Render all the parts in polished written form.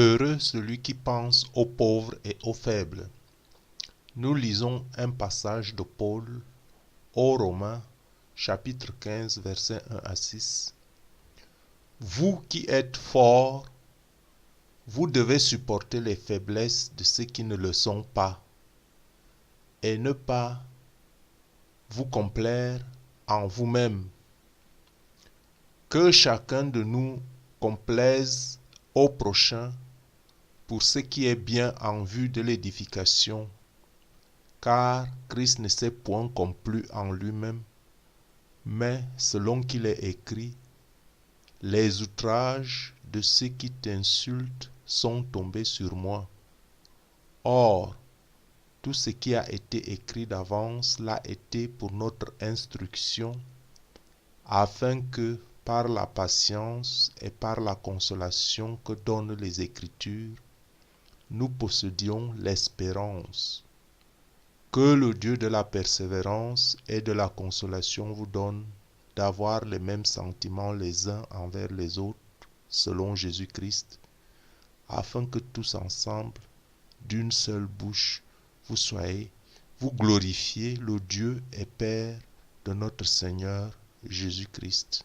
Heureux celui qui pense aux pauvres et aux faibles. Nous lisons un passage de Paul aux Romains, chapitre 15, versets 1 à 6. Vous qui êtes forts, vous devez supporter les faiblesses de ceux qui ne le sont pas, et ne pas vous complaire en vous-même. Que chacun de nous complaise au prochain pour ce qui est bien en vue de l'édification, car Christ ne s'est point complu en lui-même, mais selon qu'il est écrit, les outrages de ceux qui t'insultent sont tombés sur moi. Or, tout ce qui a été écrit d'avance l'a été pour notre instruction, afin que, par la patience et par la consolation que donnent les Écritures, nous possédions l'espérance. Que le Dieu de la persévérance et de la consolation vous donne d'avoir les mêmes sentiments les uns envers les autres, selon Jésus-Christ, afin que tous ensemble, d'une seule bouche, vous glorifiez le Dieu et Père de notre Seigneur Jésus-Christ.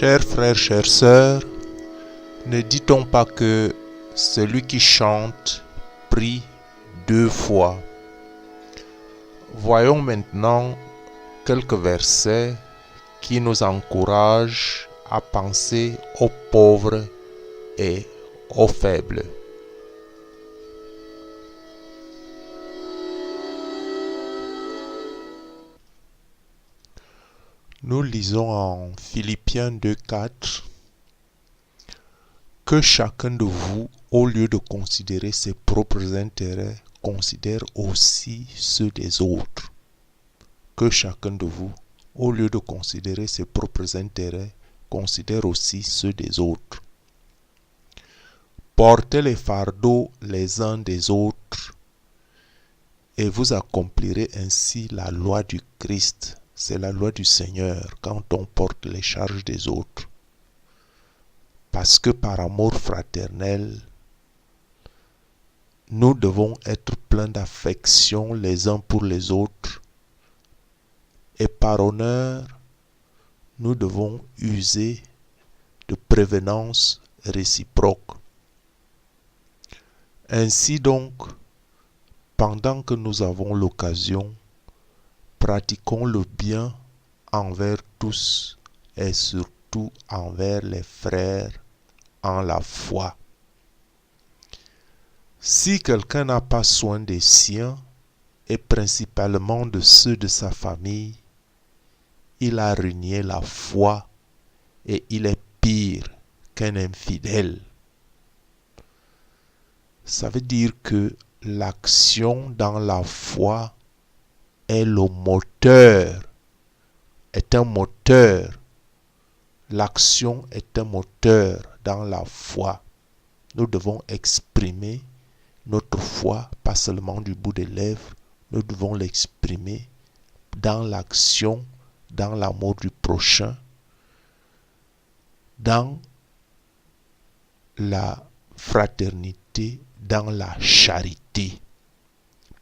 Chers frères, chères sœurs, ne dit-on pas que celui qui chante prie 2 fois? Voyons maintenant quelques versets qui nous encouragent à penser aux pauvres et aux faibles. Nous lisons en Philippiens 2,4 que chacun de vous, au lieu de considérer ses propres intérêts, considère aussi ceux des autres. Que chacun de vous, au lieu de considérer ses propres intérêts, considère aussi ceux des autres. Portez les fardeaux les uns des autres et vous accomplirez ainsi la loi du Christ. C'est la loi du Seigneur quand on porte les charges des autres. Parce que par amour fraternel, nous devons être pleins d'affection les uns pour les autres. Et par honneur, nous devons user de prévenance réciproque. Ainsi donc, pendant que nous avons l'occasion, pratiquons le bien envers tous et surtout envers les frères en la foi. Si quelqu'un n'a pas soin des siens, et principalement de ceux de sa famille, il a renié la foi et il est pire qu'un infidèle. Ça veut dire que l'action dans la foi est le moteur, est un moteur. L'action est un moteur dans la foi. Nous devons exprimer notre foi, pas seulement du bout des lèvres, nous devons l'exprimer dans l'action, dans l'amour du prochain, dans la fraternité, dans la charité.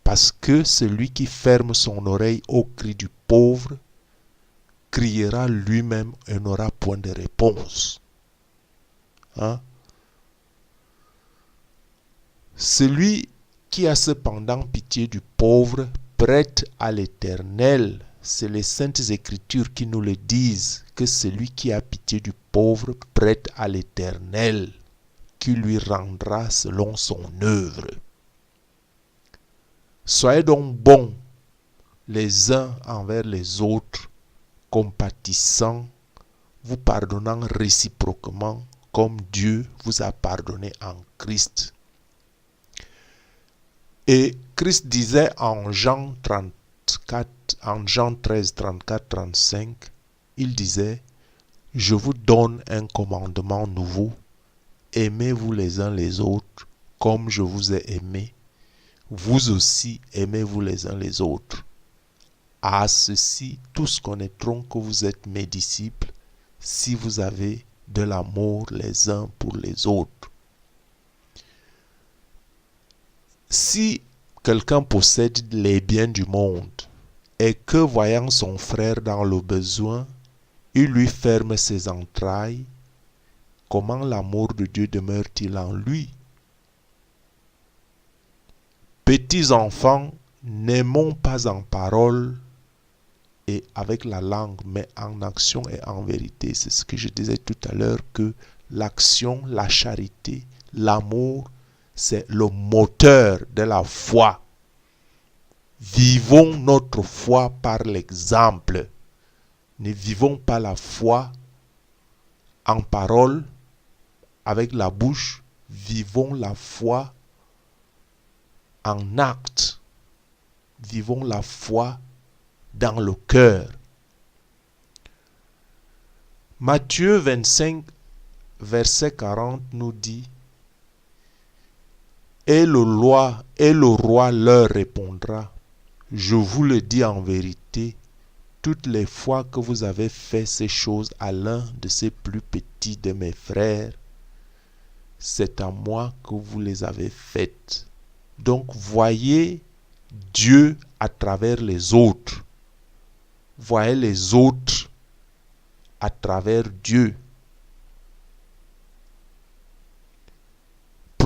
Parce que celui qui ferme son oreille au cri du pauvre criera lui-même et n'aura point de réponse. Celui qui a cependant pitié du pauvre prête à l'Éternel. C'est les Saintes Écritures qui nous le disent, que celui qui a pitié du pauvre prête à l'Éternel, qui lui rendra selon son œuvre. Soyez donc bons les uns envers les autres, compatissants, vous pardonnant réciproquement comme Dieu vous a pardonné en Christ. Et Christ disait en Jean 13, 34, 35, il disait, « Je vous donne un commandement nouveau, aimez-vous les uns les autres comme je vous ai aimé. Vous aussi aimez-vous les uns les autres. À ceci, tous connaîtront que vous êtes mes disciples, si vous avez de l'amour les uns pour les autres. » Si quelqu'un possède les biens du monde et que, voyant son frère dans le besoin, il lui ferme ses entrailles, comment l'amour de Dieu demeure-t-il en lui? Petits enfants, n'aimons pas en parole et avec la langue, mais en action et en vérité. C'est ce que je disais tout à l'heure, que l'action, la charité, l'amour, c'est le moteur de la foi. Vivons notre foi par l'exemple. Ne vivons pas la foi en parole, avec la bouche. Vivons la foi en acte. Vivons la foi dans le cœur. Matthieu 25, verset 40 nous dit, « Et le roi leur répondra, « Je vous le dis en vérité, toutes les fois que vous avez fait ces choses à l'un de ces plus petits de mes frères, c'est à moi que vous les avez faites. » Donc voyez Dieu à travers les autres. Voyez les autres à travers Dieu.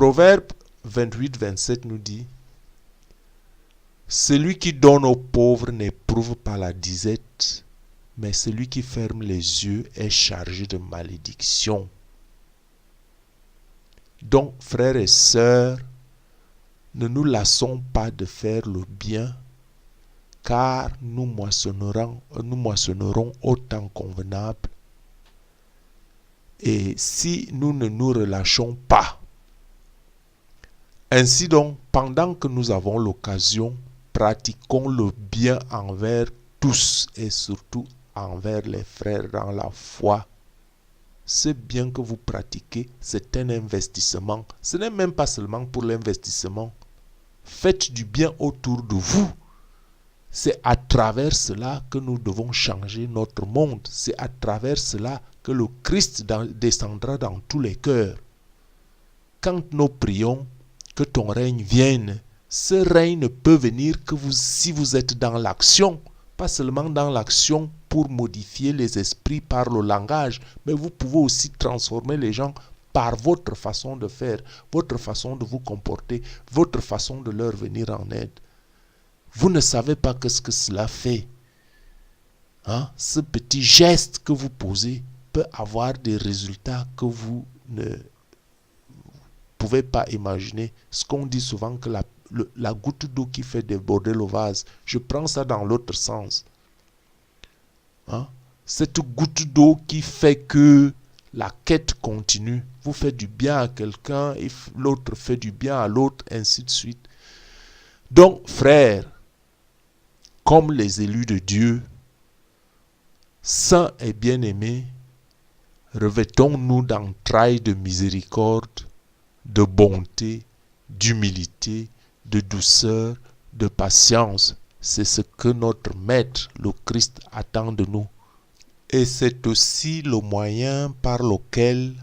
Proverbe 28-27 nous dit: celui qui donne aux pauvres n'éprouve pas la disette, mais celui qui ferme les yeux est chargé de malédiction. Donc, frères et sœurs, ne nous lassons pas de faire le bien, car nous moissonnerons au temps convenable. Et si nous ne nous relâchons pas, ainsi donc, pendant que nous avons l'occasion, pratiquons le bien envers tous et surtout envers les frères dans la foi. Ce bien que vous pratiquez, c'est un investissement. Ce n'est même pas seulement pour l'investissement. Faites du bien autour de vous. C'est à travers cela que nous devons changer notre monde. C'est à travers cela que le Christ descendra dans tous les cœurs. Quand nous prions, que ton règne vienne, ce règne ne peut venir que si vous êtes dans l'action. Pas seulement dans l'action pour modifier les esprits par le langage, mais vous pouvez aussi transformer les gens par votre façon de faire, votre façon de vous comporter, votre façon de leur venir en aide. Vous ne savez pas ce que cela fait. Ce petit geste que vous posez peut avoir des résultats que vous ne pouvez pas imaginer. Ce qu'on dit souvent que la goutte d'eau qui fait déborder le vase, je prends ça dans l'autre sens. Cette goutte d'eau qui fait que la quête continue. Vous faites du bien à quelqu'un et l'autre fait du bien à l'autre, ainsi de suite. Donc, frères, comme les élus de Dieu, saints et bien-aimés, revêtons-nous d'entrailles de miséricorde, de bonté, d'humilité, de douceur, de patience. C'est ce que notre Maître, le Christ, attend de nous. Et c'est aussi le moyen par lequel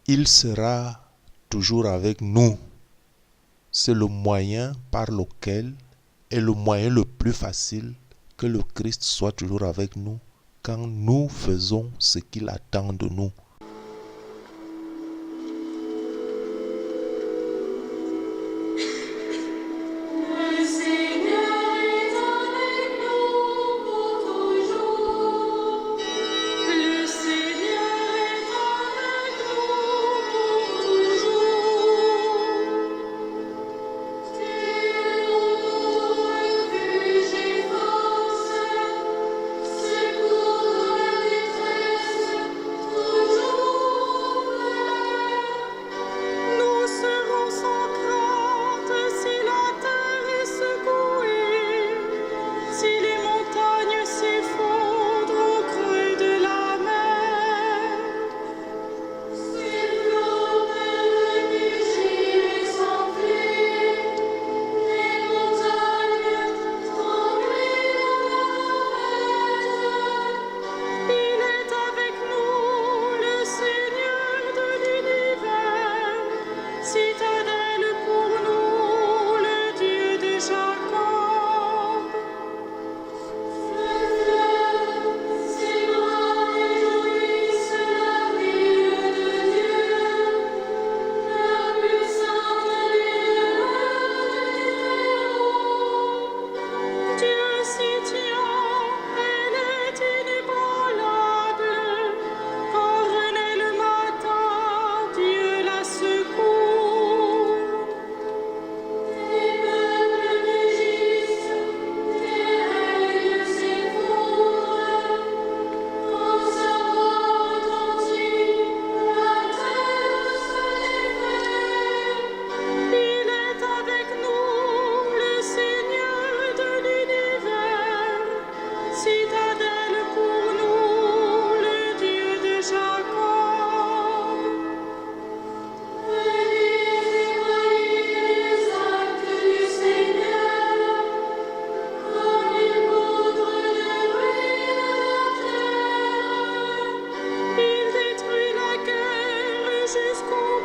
il sera toujours avec nous. C'est le moyen par lequel est le moyen le plus facile que le Christ soit toujours avec nous quand nous faisons ce qu'il attend de nous. Jusqu'au